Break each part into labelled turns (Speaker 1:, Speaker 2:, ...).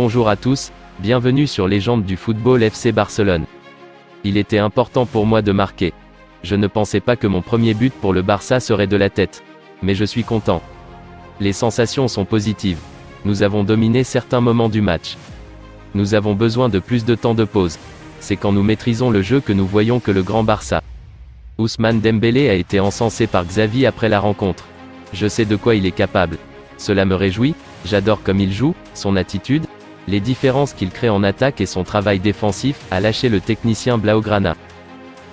Speaker 1: Bonjour à tous, bienvenue sur Légende du football FC Barcelone. Il était important pour moi de marquer. Je ne pensais pas que mon premier but pour le Barça serait de la tête. Mais je suis content. Les sensations sont positives. Nous avons dominé certains moments du match. Nous avons besoin de plus de temps de pause. C'est quand nous maîtrisons le jeu que nous voyons que le grand Barça. Ousmane Dembélé a été encensé par Xavi après la rencontre. Je sais de quoi il est capable. Cela me réjouit, j'adore comme il joue, son attitude, les différences qu'il crée en attaque et son travail défensif, a lâché le technicien Blaugrana.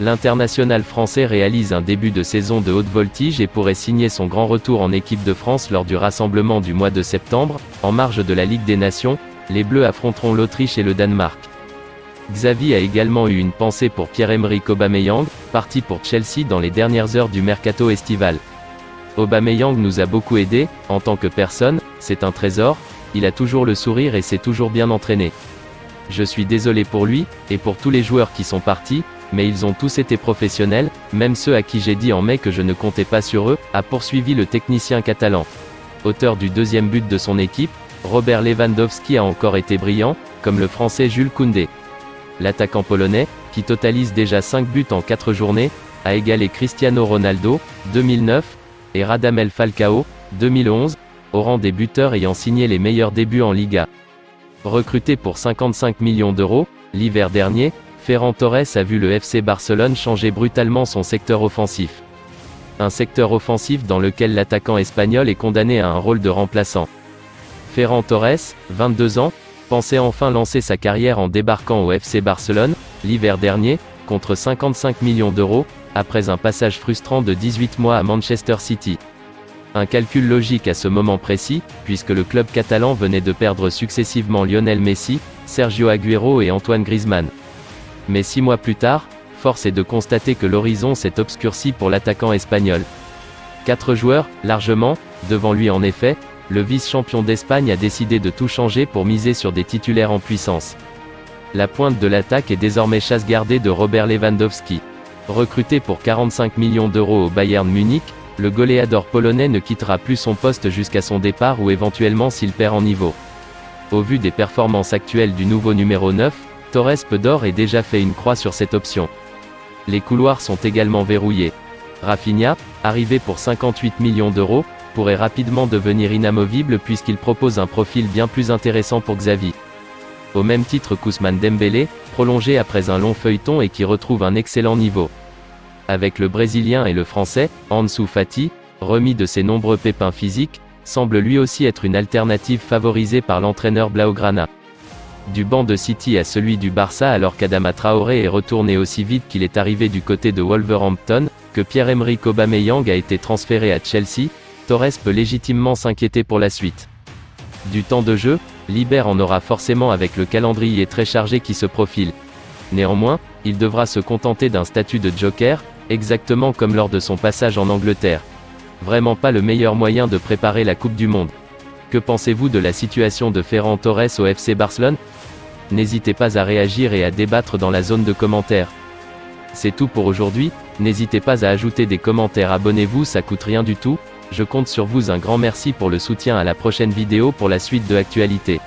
Speaker 1: L'international français réalise un début de saison de haute voltige et pourrait signer son grand retour en équipe de France lors du rassemblement du mois de septembre, en marge de la Ligue des Nations. Les Bleus affronteront l'Autriche et le Danemark. Xavi a également eu une pensée pour Pierre-Emerick Aubameyang, parti pour Chelsea dans les dernières heures du mercato estival. Aubameyang nous a beaucoup aidés, en tant que personne, c'est un trésor, il a toujours le sourire et s'est toujours bien entraîné. Je suis désolé pour lui, et pour tous les joueurs qui sont partis, mais ils ont tous été professionnels, même ceux à qui j'ai dit en mai que je ne comptais pas sur eux, a poursuivi le technicien catalan. Auteur du deuxième but de son équipe, Robert Lewandowski a encore été brillant, comme le français Jules Koundé. L'attaquant polonais, qui totalise déjà 5 buts en 4 journées, a égalé Cristiano Ronaldo, 2009, et Radamel Falcao, 2011, au rang des buteurs ayant signé les meilleurs débuts en Liga. Recruté pour 55 millions d'euros, l'hiver dernier, Ferran Torres a vu le FC Barcelone changer brutalement son secteur offensif. Un secteur offensif dans lequel l'attaquant espagnol est condamné à un rôle de remplaçant. Ferran Torres, 22 ans, pensait enfin lancer sa carrière en débarquant au FC Barcelone, l'hiver dernier, contre 55 millions d'euros, après un passage frustrant de 18 mois à Manchester City. Un calcul logique à ce moment précis, puisque le club catalan venait de perdre successivement Lionel Messi, Sergio Agüero et Antoine Griezmann. Mais 6 mois plus tard, force est de constater que l'horizon s'est obscurci pour l'attaquant espagnol. 4 joueurs, largement, devant lui en effet, le vice-champion d'Espagne a décidé de tout changer pour miser sur des titulaires en puissance. La pointe de l'attaque est désormais chasse gardée de Robert Lewandowski. Recruté pour 45 millions d'euros au Bayern Munich, le goléador polonais ne quittera plus son poste jusqu'à son départ ou éventuellement s'il perd en niveau. Au vu des performances actuelles du nouveau numéro 9, Torres peut d'ores et déjà fait une croix sur cette option. Les couloirs sont également verrouillés. Rafinha, arrivé pour 58 millions d'euros, pourrait rapidement devenir inamovible puisqu'il propose un profil bien plus intéressant pour Xavi. Au même titre qu'Ousmane Dembélé, prolongé après un long feuilleton et qui retrouve un excellent niveau. Avec le Brésilien et le Français, Ansu Fati, remis de ses nombreux pépins physiques, semble lui aussi être une alternative favorisée par l'entraîneur Blaugrana. Du banc de City à celui du Barça alors qu'Adama Traoré est retourné aussi vite qu'il est arrivé du côté de Wolverhampton, que Pierre-Emerick Aubameyang a été transféré à Chelsea, Torres peut légitimement s'inquiéter pour la suite. Du temps de jeu, l'Iber en aura forcément avec le calendrier très chargé qui se profile. Néanmoins, il devra se contenter d'un statut de joker, exactement comme lors de son passage en Angleterre. Vraiment pas le meilleur moyen de préparer la Coupe du Monde. Que pensez-vous de la situation de Ferran Torres au FC Barcelone? N'hésitez pas à réagir et à débattre dans la zone de commentaires. C'est tout pour aujourd'hui, n'hésitez pas à ajouter des commentaires, abonnez-vous, ça coûte rien du tout, je compte sur vous, un grand merci pour le soutien, à la prochaine vidéo pour la suite de l'actualité.